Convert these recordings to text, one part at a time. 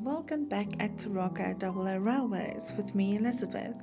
Welcome back at Taraka WRENN Railways with me, Elizabeth.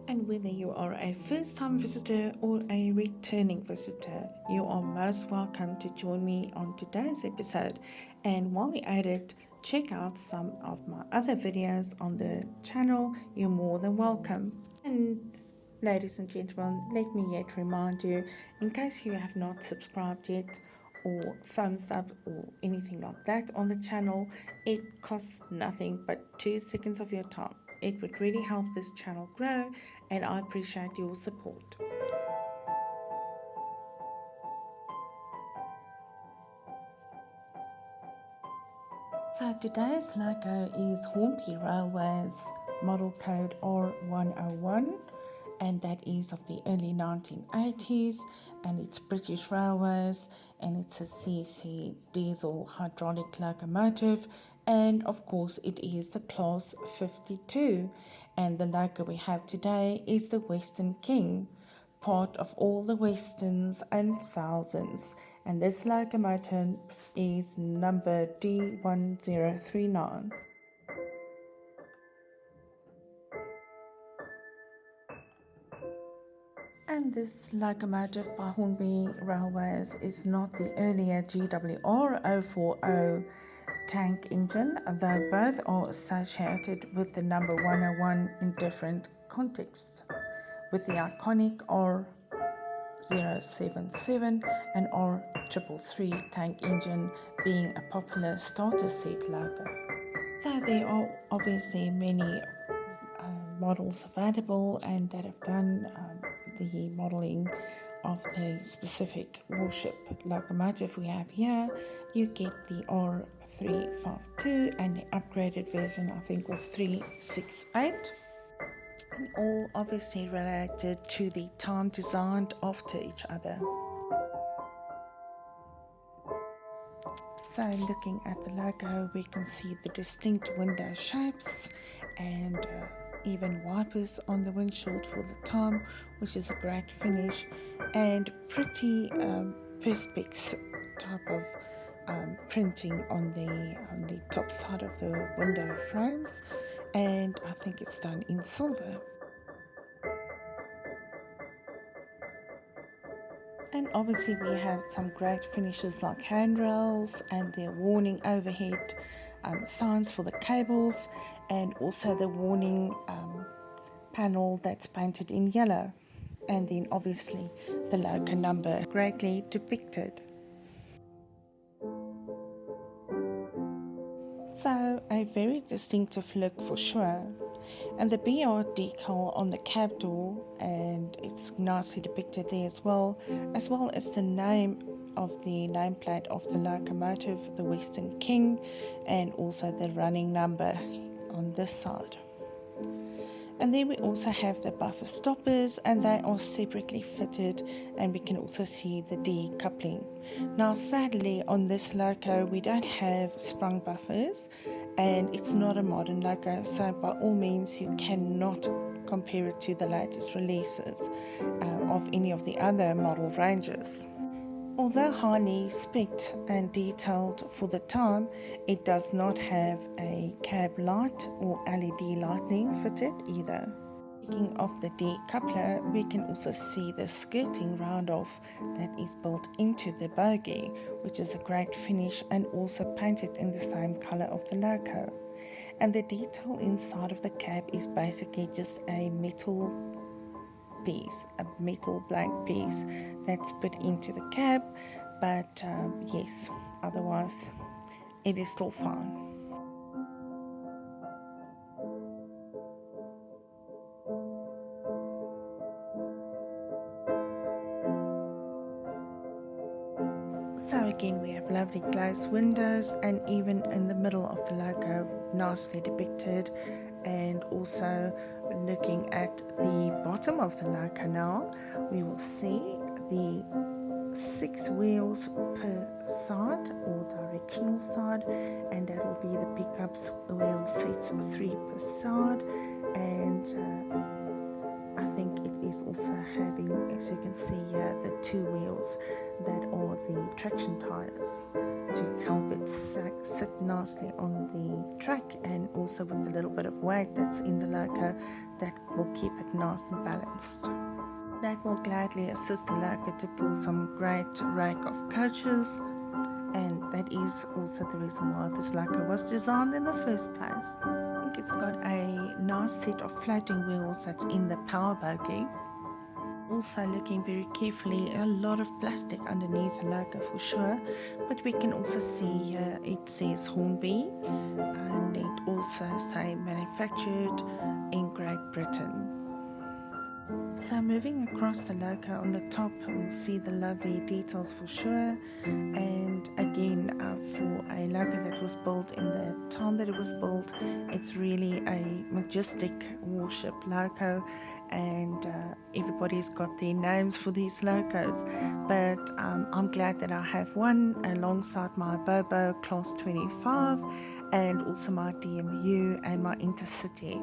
And whether you are a first-time visitor or a returning visitor, you are most welcome to join me on today's episode. And while you're at it, check out some of my other videos on the channel. You're more than welcome. And ladies and gentlemen, let me yet remind you, in case you have not subscribed yet, or thumbs up or anything like that on the channel, it costs nothing but 2 seconds of your time. It would really help this channel grow, and I appreciate your support. So today's logo is Hornby Railways model code R.101, and that is of the early 1980s, and it's British Railways, and it's a CC diesel hydraulic locomotive, and of course it is the class 52, and the logo we have today is the Western King, part of all the Westerns and thousands, and this locomotive is number D1039. And this locomotive by Hornby Railways is not the earlier GWR040 tank engine, though both are associated with the number 101 in different contexts, with the iconic R.077 and R.333 tank engine being a popular starter set logo. So there are obviously many models available and that have done the modelling of the specific warship locomotive we have here. You get the R352 and the upgraded version I think was 368. And all obviously related to the time designed after each other. So looking at the logo, we can see the distinct window shapes and even wipers on the windshield for the time, which is a great finish, and pretty perspex type of printing on the top side of the window frames, and I think it's done in silver. And obviously we have some great finishes like handrails and the warning overhead signs for the cables, and also the warning panel that's painted in yellow, and then obviously the loco number greatly depicted. So a very distinctive look for sure, and the BR decal on the cab door, and it's nicely depicted there as well as the name of the nameplate of the locomotive, the Western King, and also the running number on this side. And then we also have the buffer stoppers, and they are separately fitted, and we can also see the decoupling. Now sadly on this loco we don't have sprung buffers, and it's not a modern loco, so by all means you cannot compare it to the latest releases of any of the other model ranges. Although highly specced and detailed for the time, it does not have a cab light or LED lighting fitted either. Speaking of the decoupler, we can also see the skirting round-off that is built into the bogie, which is a great finish and also painted in the same colour of the loco. And the detail inside of the cab is basically just a metal piece, a metal blank piece that's put into the cab, but yes, otherwise it is still fine. So again we have lovely glazed windows, and even in the middle of the loco nicely depicted, and also looking at the bottom of the loco now, we will see the 6 wheels per side or directional side, and that will be the pickups wheel sets of 3 per side, and I think it is also having, as you can see here, the 2 wheels that are the traction tires to help it sit nicely on the track, and also with a little bit of weight that's in the loco, that will keep it nice and balanced. That will gladly assist the loco to pull some great rake of coaches, and that is also the reason why this loco was designed in the first place. I think it's got a nice set of floating wheels that's in the power bogie. Also looking very carefully, a lot of plastic underneath the logo for sure, but we can also see here it says Hornby, and it also say manufactured in Great Britain. So moving across the logo on the top, we'll see the lovely details for sure, and again for a logo that was built in the time that it was built, it's really a majestic warship logo, and everybody's got their names for these logos, but I'm glad that I have one alongside my Bobo Class 25 and also my DMU and my Intercity,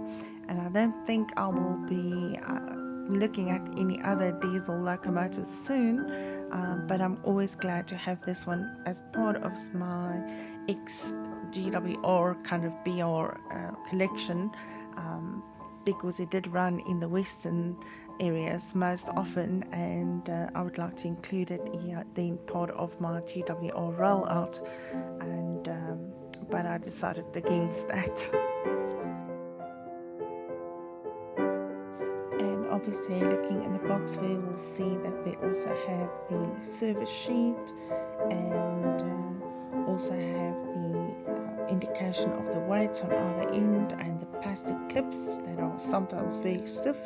and I don't think I will be looking at any other diesel locomotives soon, but I'm always glad to have this one as part of my ex-GWR kind of BR collection, because it did run in the western areas most often, and I would like to include it here then part of my GWR rollout, and but I decided against that. And obviously looking in the box we will see that we also have the service sheet, and also have the indication of the weights on either end, and the plastic clips that are sometimes very stiff,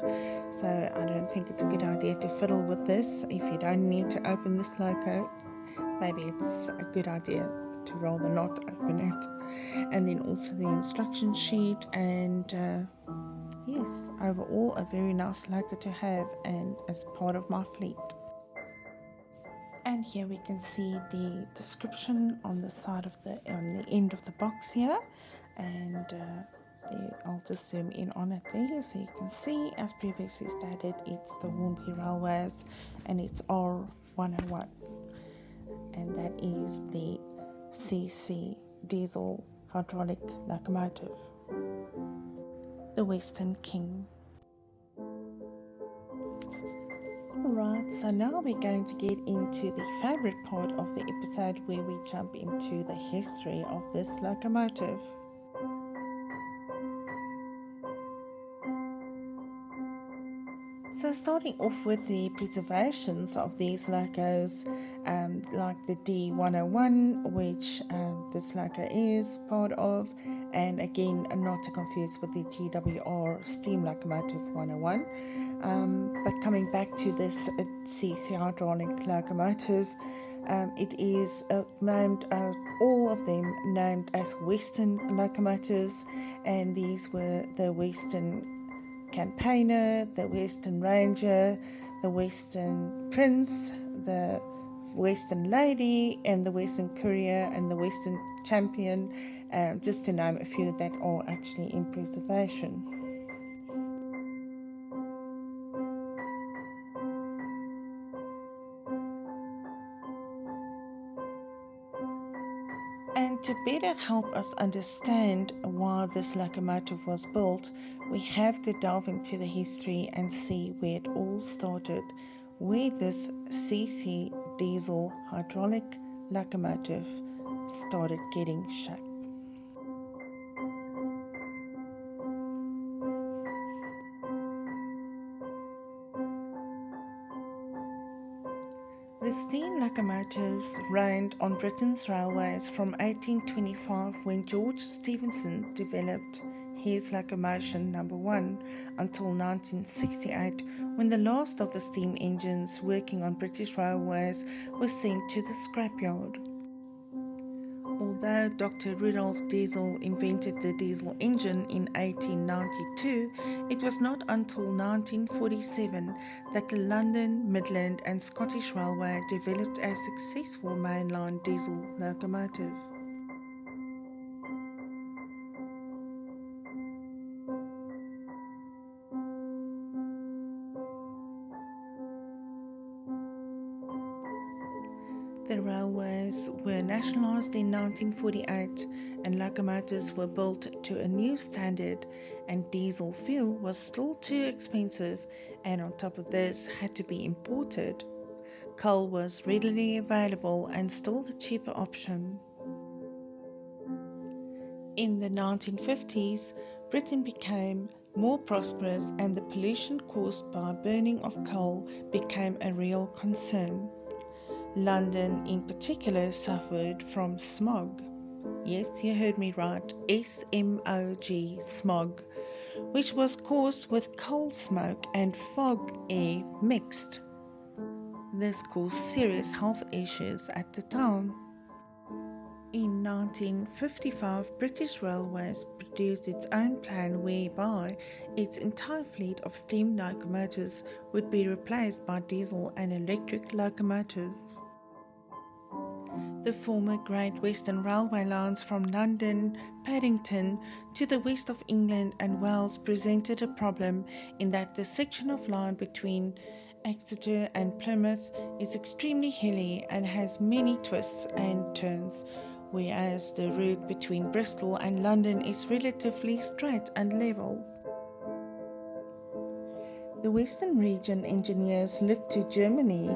so I don't think it's a good idea to fiddle with this. If you don't need to open this loco, maybe it's a good idea to rather not open it. And then also the instruction sheet, and yes, overall a very nice logo to have and as part of my fleet. And here we can see the description on the side of the end of the box here, and I'll just zoom in on it there, so you can see, as previously stated, it's the Hornby Railways and it's R.101, and that is the CC diesel hydraulic locomotive, the Western King. Alright, so now we're going to get into the favorite part of the episode, where we jump into the history of this locomotive. So starting off with the preservations of these locos, like the D101, which this loco is part of, and again not to confuse with the GWR steam locomotive 101. But coming back to this CC hydraulic locomotive, it is named, all of them named as Western locomotives, and these were the Western Campaigner, the Western Ranger, the Western Prince, the Western Lady, and the Western Courier, and the Western Champion, just to name a few that are actually in preservation. And to better help us understand why this locomotive was built, we have to delve into the history and see where it all started, where this CC diesel hydraulic locomotive started getting shape. The steam locomotives reigned on Britain's railways from 1825, when George Stephenson developed his locomotion number 1, until 1968, when the last of the steam engines working on British railways was sent to the scrapyard. Although Dr. Rudolf Diesel invented the diesel engine in 1892, it was not until 1947 that the London, Midland and Scottish Railway developed a successful mainline diesel locomotive. The railways were nationalised in 1948 and locomotives were built to a new standard, and diesel fuel was still too expensive, and on top of this had to be imported. Coal was readily available and still the cheaper option. In the 1950s, Britain became more prosperous and the pollution caused by burning of coal became a real concern. London in particular suffered from smog. Yes, you heard me right, S-M-O-G, smog, which was caused with coal smoke and fog air mixed. This caused serious health issues at the time. In 1955, British Railways produced its own plan whereby its entire fleet of steam locomotives would be replaced by diesel and electric locomotives. The former Great Western Railway lines from London, Paddington to the west of England and Wales presented a problem in that the section of line between Exeter and Plymouth is extremely hilly and has many twists and turns, whereas the route between Bristol and London is relatively straight and level. The Western Region engineers looked to Germany,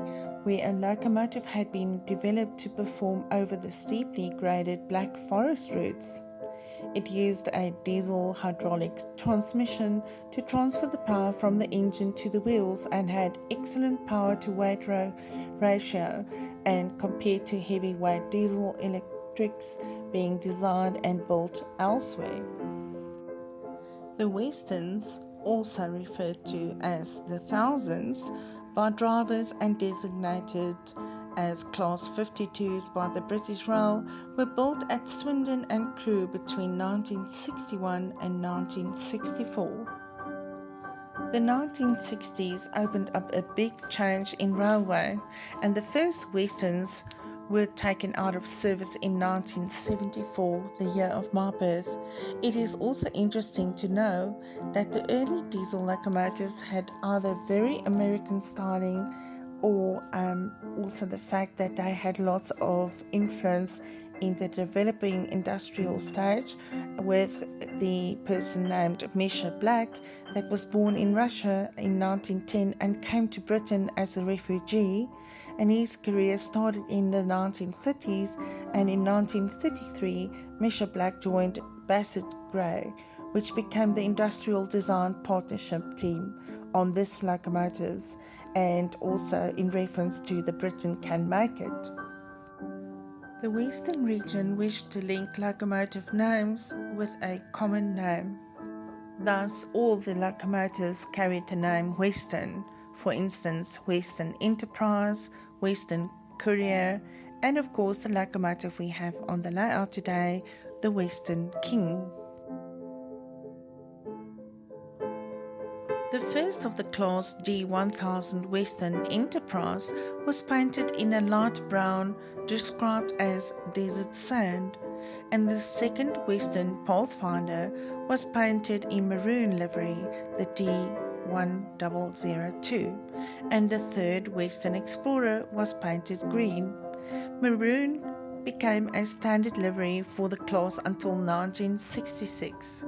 where a locomotive had been developed to perform over the steeply graded Black Forest routes. It used a diesel hydraulic transmission to transfer the power from the engine to the wheels and had excellent power to weight ratio, and compared to heavyweight diesel electrics being designed and built elsewhere. The Westerns, also referred to as the Thousands by drivers and designated as Class 52s by the British Rail, were built at Swindon and Crewe between 1961 and 1964. The 1960s opened up a big change in railway, and the first Westerns were taken out of service in 1974, the year of my birth. It is also interesting to know that the early diesel locomotives had either very American styling or also the fact that they had lots of influence in the developing industrial stage, with the person named Misha Black that was born in Russia in 1910 and came to Britain as a refugee, and his career started in the 1930s, and in 1933 Misha Black joined Bassett Gray, which became the industrial design partnership team on these locomotives, and also in reference to the Britain Can Make It. The Western region wished to link locomotive names with a common name. Thus, all the locomotives carried the name Western, for instance, Western Enterprise, Western Courier, and of course the locomotive we have on the layout today, the Western King. The first of the Class D1000 Western Enterprise was painted in a light brown described as desert sand, and the second Western Pathfinder was painted in maroon livery, the D1002, and the third Western Explorer was painted green. Maroon became a standard livery for the class until 1966.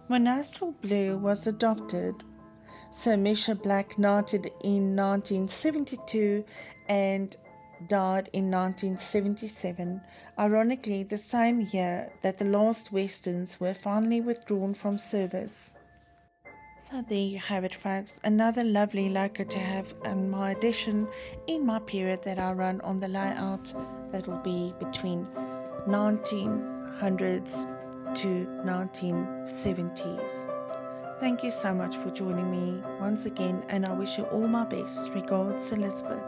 Monastral blue was adopted. Sir Misha Black knighted in 1972 and died in 1977, ironically the same year that the last Westerns were finally withdrawn from service. So there you have it, folks, another lovely loco to have in my edition in my period that I run on the layout. That will be between 1900s to 1970s. Thank you so much for joining me once again, and I wish you all my best. Regards, Elizabeth.